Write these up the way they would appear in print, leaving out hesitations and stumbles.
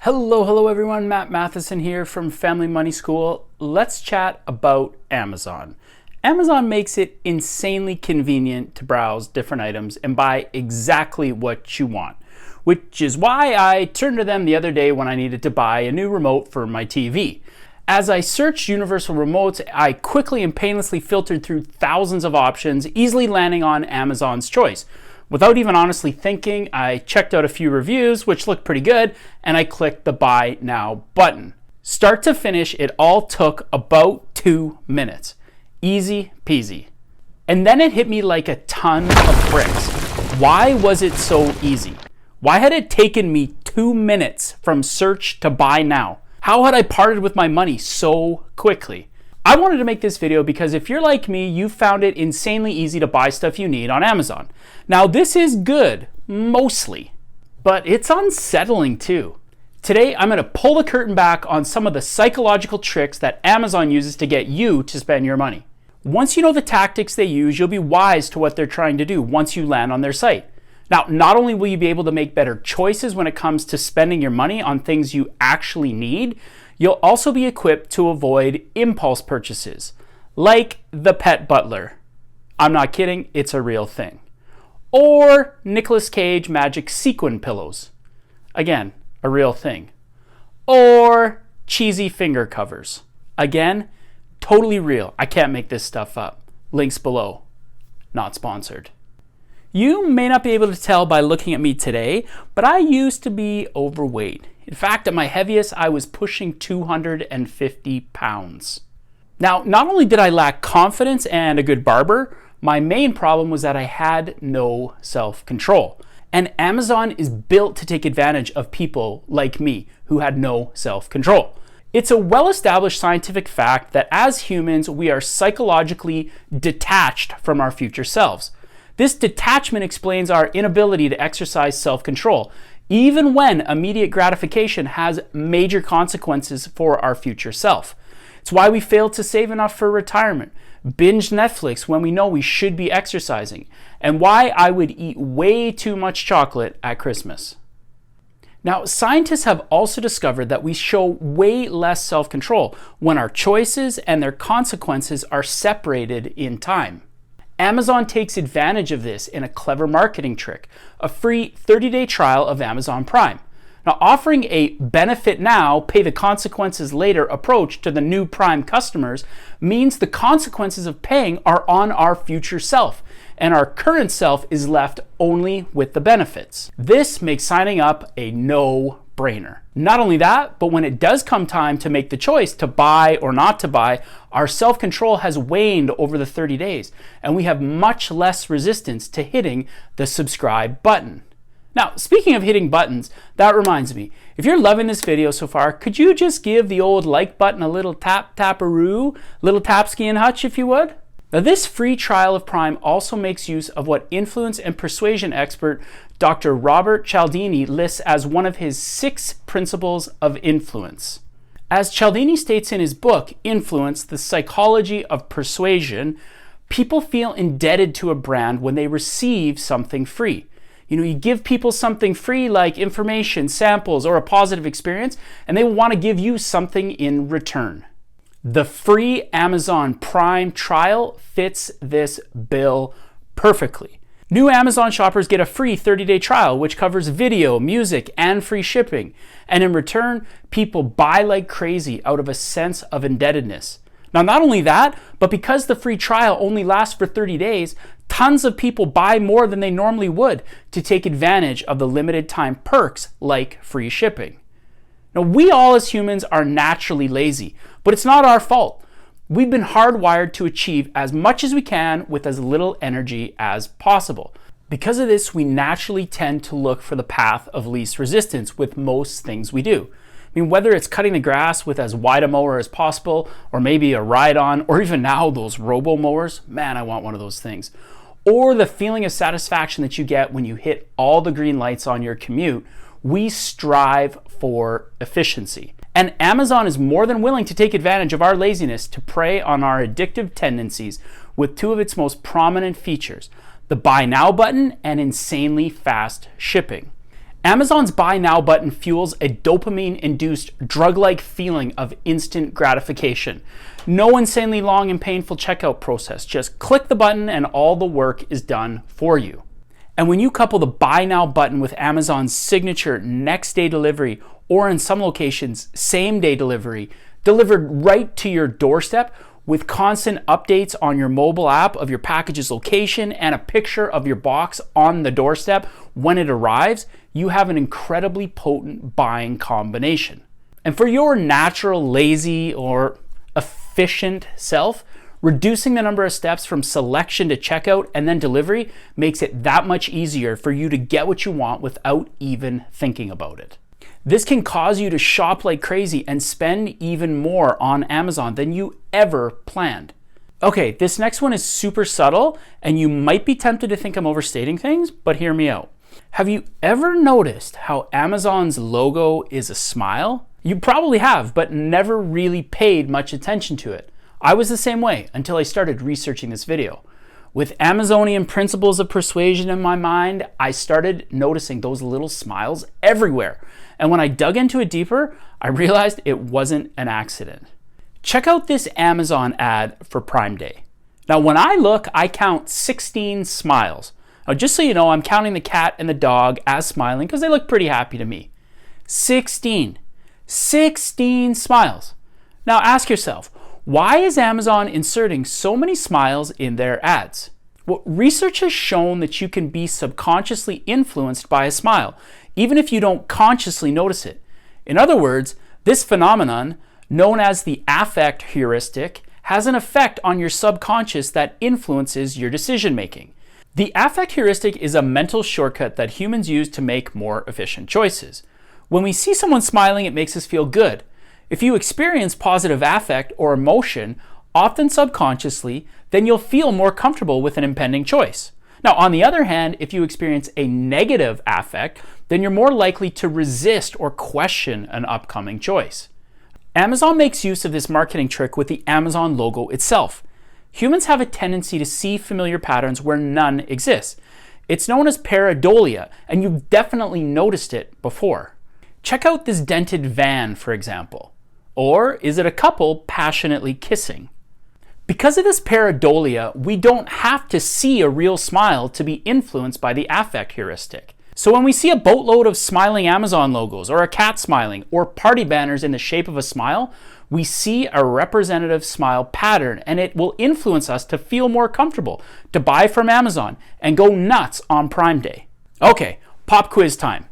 Hello everyone, Matt Matheson here from Family Money School. Let's chat about Amazon. Amazon makes it insanely convenient to browse different items and buy exactly what you want, which is why I turned to them the other day when I needed to buy a new remote for my TV. As I searched universal remotes, I quickly and painlessly filtered through thousands of options, easily landing on Amazon's choice. Without even honestly thinking, I checked out a few reviews, which looked pretty good, and I clicked the Buy Now button. Start to finish, it all took about 2 minutes. Easy peasy. And then it hit me like a ton of bricks. Why was it so easy? Why had it taken me 2 minutes from search to buy now? How had I parted with my money so quickly? I wanted to make this video because if you're like me, you found it insanely easy to buy stuff you need on Amazon. Now this is good, mostly, but it's unsettling too. Today, I'm going to pull the curtain back on some of the psychological tricks that Amazon uses to get you to spend your money. Once you know the tactics they use, you'll be wise to what they're trying to do once you land on their site. Now, not only will you be able to make better choices when it comes to spending your money on things you actually need, you'll also be equipped to avoid impulse purchases, like the pet butler. I'm not kidding, it's a real thing. Or Nicolas Cage magic sequin pillows. Again, a real thing. Or cheesy finger covers. Again, totally real. I can't make this stuff up. Links below. Not sponsored. You may not be able to tell by looking at me today, but I used to be overweight. In fact, at my heaviest, I was pushing 250 pounds. Now, not only did I lack confidence and a good barber, my main problem was that I had no self-control. And Amazon is built to take advantage of people like me who had no self-control. It's a well-established scientific fact that as humans, we are psychologically detached from our future selves. This detachment explains our inability to exercise self-control, even when immediate gratification has major consequences for our future self. It's why we fail to save enough for retirement, binge Netflix when we know we should be exercising, and why I would eat way too much chocolate at Christmas. Now, scientists have also discovered that we show way less self-control when our choices and their consequences are separated in time. Amazon takes advantage of this in a clever marketing trick, a free 30-day trial of Amazon Prime. Now, offering a benefit now, pay the consequences later approach to the new Prime customers means the consequences of paying are on our future self, and our current self is left only with the benefits. This makes signing up a no-brainer. Not only that, but when it does come time to make the choice to buy or not to buy, our self-control has waned over the 30 days, and we have much less resistance to hitting the subscribe button. Now, speaking of hitting buttons, that reminds me, if you're loving this video so far, could you just give the old like button a little tap-tap-a-roo, little tap-ski and hutch if you would? Now, this free trial of Prime also makes use of what influence and persuasion expert Dr. Robert Cialdini lists as one of his 6 principles of influence. As Cialdini states in his book, Influence, the Psychology of Persuasion, people feel indebted to a brand when they receive something free. You give people something free like information, samples, or a positive experience, and they want to give you something in return. The free Amazon Prime trial fits this bill perfectly. New Amazon shoppers get a free 30-day trial, which covers video, music, and free shipping. And in return, people buy like crazy out of a sense of indebtedness. Now, not only that, but because the free trial only lasts for 30 days, tons of people buy more than they normally would to take advantage of the limited time perks like free shipping. Now, we all as humans are naturally lazy, but it's not our fault. We've been hardwired to achieve as much as we can with as little energy as possible. Because of this, we naturally tend to look for the path of least resistance with most things we do. Whether it's cutting the grass with as wide a mower as possible, or maybe a ride-on, or even now those robo-mowers, man, I want one of those things. Or the feeling of satisfaction that you get when you hit all the green lights on your commute, we strive for efficiency. And Amazon is more than willing to take advantage of our laziness to prey on our addictive tendencies with 2 of its most prominent features, the Buy Now button and insanely fast shipping. Amazon's Buy Now button fuels a dopamine-induced drug-like feeling of instant gratification. No insanely long and painful checkout process. Just click the button and all the work is done for you. And when you couple the Buy Now button with Amazon's signature next day delivery, or in some locations, same day delivery, delivered right to your doorstep with constant updates on your mobile app of your package's location and a picture of your box on the doorstep when it arrives, you have an incredibly potent buying combination. And for your natural, lazy, or efficient self, reducing the number of steps from selection to checkout and then delivery makes it that much easier for you to get what you want without even thinking about it. This can cause you to shop like crazy and spend even more on Amazon than you ever planned. Okay, this next one is super subtle and you might be tempted to think I'm overstating things, but hear me out. Have you ever noticed how Amazon's logo is a smile? You probably have, but never really paid much attention to it. I was the same way until I started researching this video. With Amazonian principles of persuasion in my mind, I started noticing those little smiles everywhere. And when I dug into it deeper, I realized it wasn't an accident. Check out this Amazon ad for Prime Day. Now, when I look, I count 16 smiles. Now, just so you know, I'm counting the cat and the dog as smiling because they look pretty happy to me. 16 smiles. Now, ask yourself, why is Amazon inserting so many smiles in their ads? Well, research has shown that you can be subconsciously influenced by a smile, even if you don't consciously notice it. In other words, this phenomenon, known as the affect heuristic, has an effect on your subconscious that influences your decision making. The affect heuristic is a mental shortcut that humans use to make more efficient choices. When we see someone smiling, it makes us feel good. If you experience positive affect or emotion, often subconsciously, then you'll feel more comfortable with an impending choice. Now, on the other hand, if you experience a negative affect, then you're more likely to resist or question an upcoming choice. Amazon makes use of this marketing trick with the Amazon logo itself. Humans have a tendency to see familiar patterns where none exist. It's known as pareidolia, and you've definitely noticed it before. Check out this dented van, for example. Or is it a couple passionately kissing? Because of this pareidolia, we don't have to see a real smile to be influenced by the affect heuristic. So when we see a boatload of smiling Amazon logos, or a cat smiling, or party banners in the shape of a smile, we see a representative smile pattern, and it will influence us to feel more comfortable, to buy from Amazon, and go nuts on Prime Day. Okay, pop quiz time.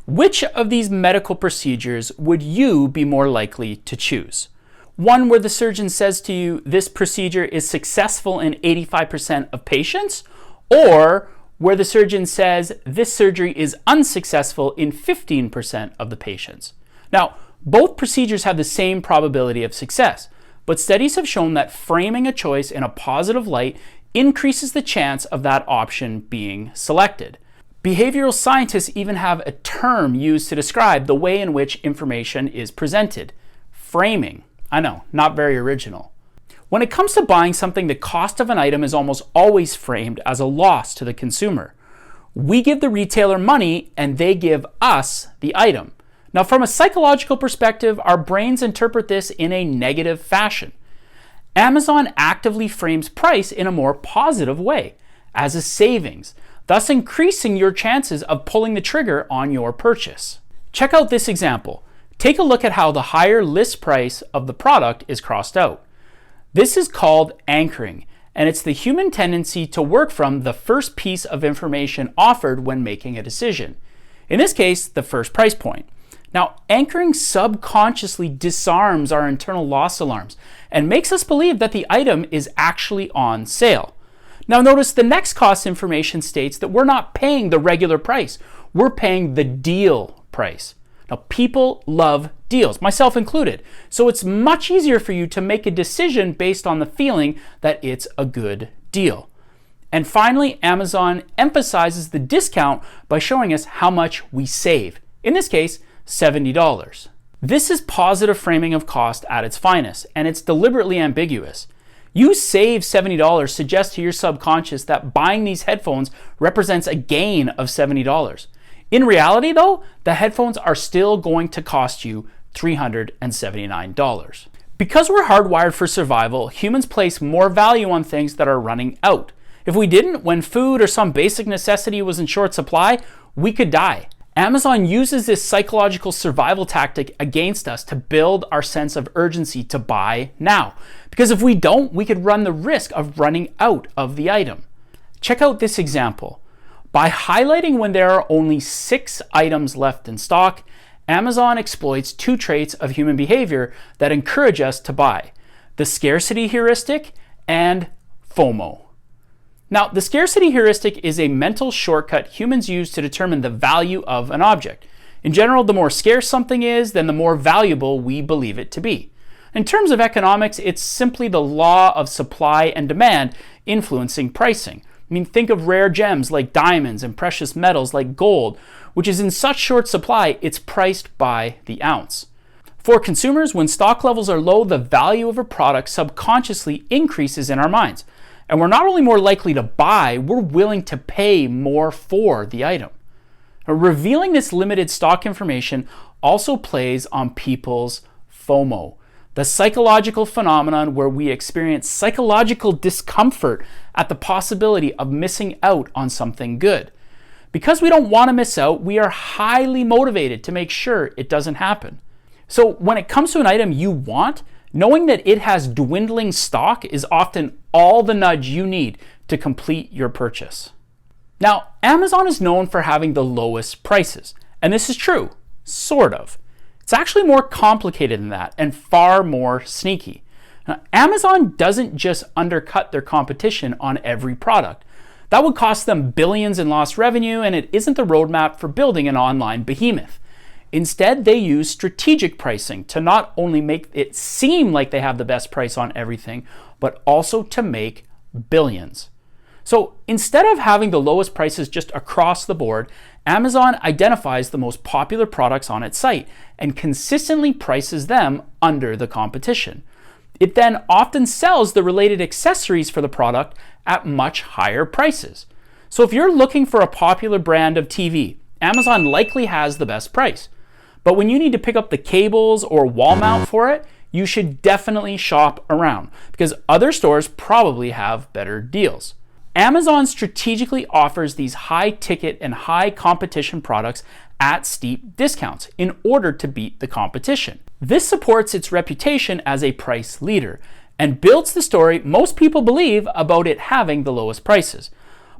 Which of these medical procedures would you be more likely to choose? One where the surgeon says to you, this procedure is successful in 85% of patients, or where the surgeon says this surgery is unsuccessful in 15% of the patients. Now, both procedures have the same probability of success, but studies have shown that framing a choice in a positive light increases the chance of that option being selected. Behavioral scientists even have a term used to describe the way in which information is presented. Framing. I know, not very original. When it comes to buying something, the cost of an item is almost always framed as a loss to the consumer. We give the retailer money and they give us the item. Now, from a psychological perspective, our brains interpret this in a negative fashion. Amazon actively frames price in a more positive way, as a savings, thus increasing your chances of pulling the trigger on your purchase. Check out this example. Take a look at how the higher list price of the product is crossed out. This is called anchoring, and it's the human tendency to work from the first piece of information offered when making a decision. In this case, the first price point. Now, anchoring subconsciously disarms our internal loss alarms and makes us believe that the item is actually on sale. Now notice the next cost information states that we're not paying the regular price, we're paying the deal price. Now people love deals, myself included, so it's much easier for you to make a decision based on the feeling that it's a good deal. And finally, Amazon emphasizes the discount by showing us how much we save. In this case, $70. This is positive framing of cost at its finest, and it's deliberately ambiguous. You save $70 suggests to your subconscious that buying these headphones represents a gain of $70. In reality though, the headphones are still going to cost you $379. Because we're hardwired for survival, humans place more value on things that are running out. If we didn't, when food or some basic necessity was in short supply, we could die. Amazon uses this psychological survival tactic against us to build our sense of urgency to buy now. Because if we don't, we could run the risk of running out of the item. Check out this example. By highlighting when there are only 6 items left in stock, Amazon exploits 2 traits of human behavior that encourage us to buy: the scarcity heuristic and FOMO. Now, the scarcity heuristic is a mental shortcut humans use to determine the value of an object. In general, the more scarce something is, then the more valuable we believe it to be. In terms of economics, it's simply the law of supply and demand influencing pricing. I mean, think of rare gems like diamonds and precious metals like gold, which is in such short supply, it's priced by the ounce. For consumers, when stock levels are low, the value of a product subconsciously increases in our minds. And we're not only more likely to buy, we're willing to pay more for the item. Now, revealing this limited stock information also plays on people's FOMO, the psychological phenomenon where we experience psychological discomfort at the possibility of missing out on something good. Because we don't want to miss out, we are highly motivated to make sure it doesn't happen. So when it comes to an item you want, knowing that it has dwindling stock is often all the nudge you need to complete your purchase. Now, Amazon is known for having the lowest prices, and this is true, sort of. It's actually more complicated than that and far more sneaky. Now, Amazon doesn't just undercut their competition on every product. That would cost them billions in lost revenue, and it isn't the roadmap for building an online behemoth. Instead, they use strategic pricing to not only make it seem like they have the best price on everything, but also to make billions. So instead of having the lowest prices just across the board, Amazon identifies the most popular products on its site and consistently prices them under the competition. It then often sells the related accessories for the product at much higher prices. So if you're looking for a popular brand of TV, Amazon likely has the best price. But when you need to pick up the cables or wall mount for it, you should definitely shop around because other stores probably have better deals. Amazon strategically offers these high ticket and high competition products at steep discounts in order to beat the competition. This supports its reputation as a price leader and builds the story most people believe about it having the lowest prices.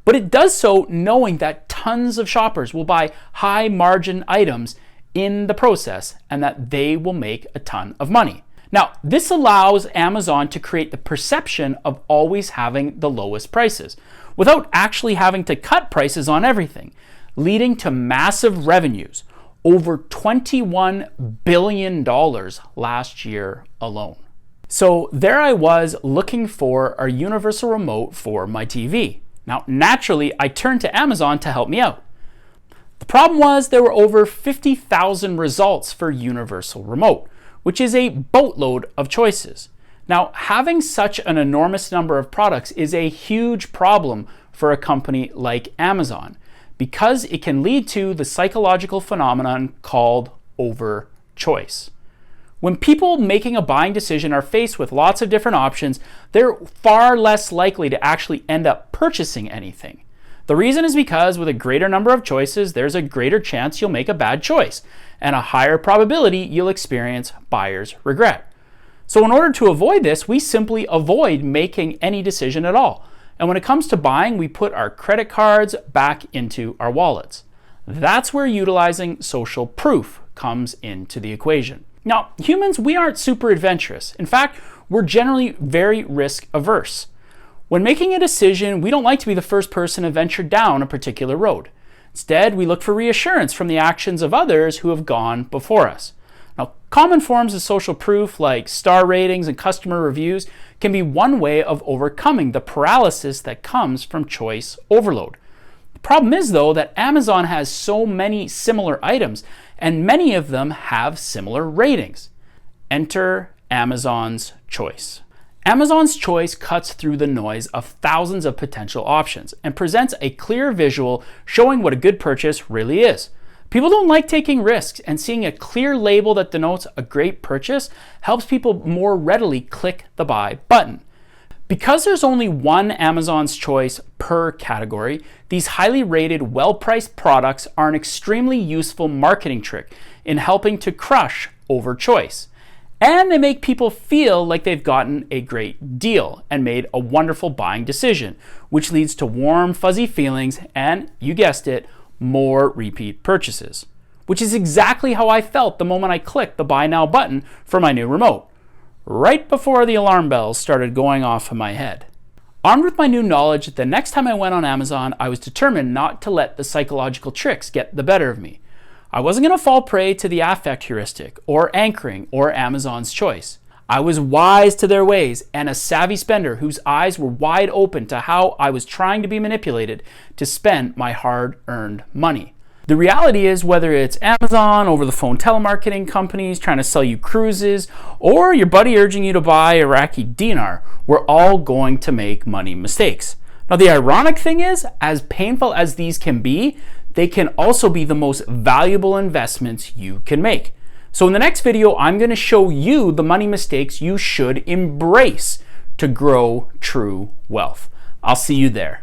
But it does so knowing that tons of shoppers will buy high margin items in the process and that they will make a ton of money. Now, this allows Amazon to create the perception of always having the lowest prices without actually having to cut prices on everything, leading to massive revenues, over $21 billion last year alone. So there I was looking for a universal remote for my TV. Now, naturally, I turned to Amazon to help me out. The problem was there were over 50,000 results for universal remote, which is a boatload of choices. Now, having such an enormous number of products is a huge problem for a company like Amazon because it can lead to the psychological phenomenon called over-choice. When people making a buying decision are faced with lots of different options, they're far less likely to actually end up purchasing anything. The reason is because with a greater number of choices, there's a greater chance you'll make a bad choice and a higher probability you'll experience buyer's regret. So in order to avoid this, we simply avoid making any decision at all. And when it comes to buying, we put our credit cards back into our wallets. That's where utilizing social proof comes into the equation. Now, humans, we aren't super adventurous. In fact, we're generally very risk averse. When making a decision, we don't like to be the first person to venture down a particular road. Instead, we look for reassurance from the actions of others who have gone before us. Now, common forms of social proof like star ratings and customer reviews can be one way of overcoming the paralysis that comes from choice overload. The problem is, though, that Amazon has so many similar items, and many of them have similar ratings. Enter Amazon's choice. Amazon's choice cuts through the noise of thousands of potential options and presents a clear visual showing what a good purchase really is. People don't like taking risks, and seeing a clear label that denotes a great purchase helps people more readily click the buy button. Because there's only one Amazon's choice per category, these highly rated, well-priced products are an extremely useful marketing trick in helping to crush over choice. And they make people feel like they've gotten a great deal and made a wonderful buying decision, which leads to warm, fuzzy feelings and, you guessed it, more repeat purchases. Which is exactly how I felt the moment I clicked the Buy Now button for my new remote, right before the alarm bells started going off in my head. Armed with my new knowledge, the next time I went on Amazon, I was determined not to let the psychological tricks get the better of me. I wasn't going to fall prey to the affect heuristic, or anchoring, or Amazon's choice. I was wise to their ways and a savvy spender whose eyes were wide open to how I was trying to be manipulated to spend my hard-earned money. The reality is, whether it's Amazon, over-the-phone telemarketing companies trying to sell you cruises, or your buddy urging you to buy Iraqi dinar, we're all going to make money mistakes. Now, the ironic thing is, as painful as these can be, they can also be the most valuable investments you can make. So in the next video, I'm going to show you the money mistakes you should embrace to grow true wealth. I'll see you there.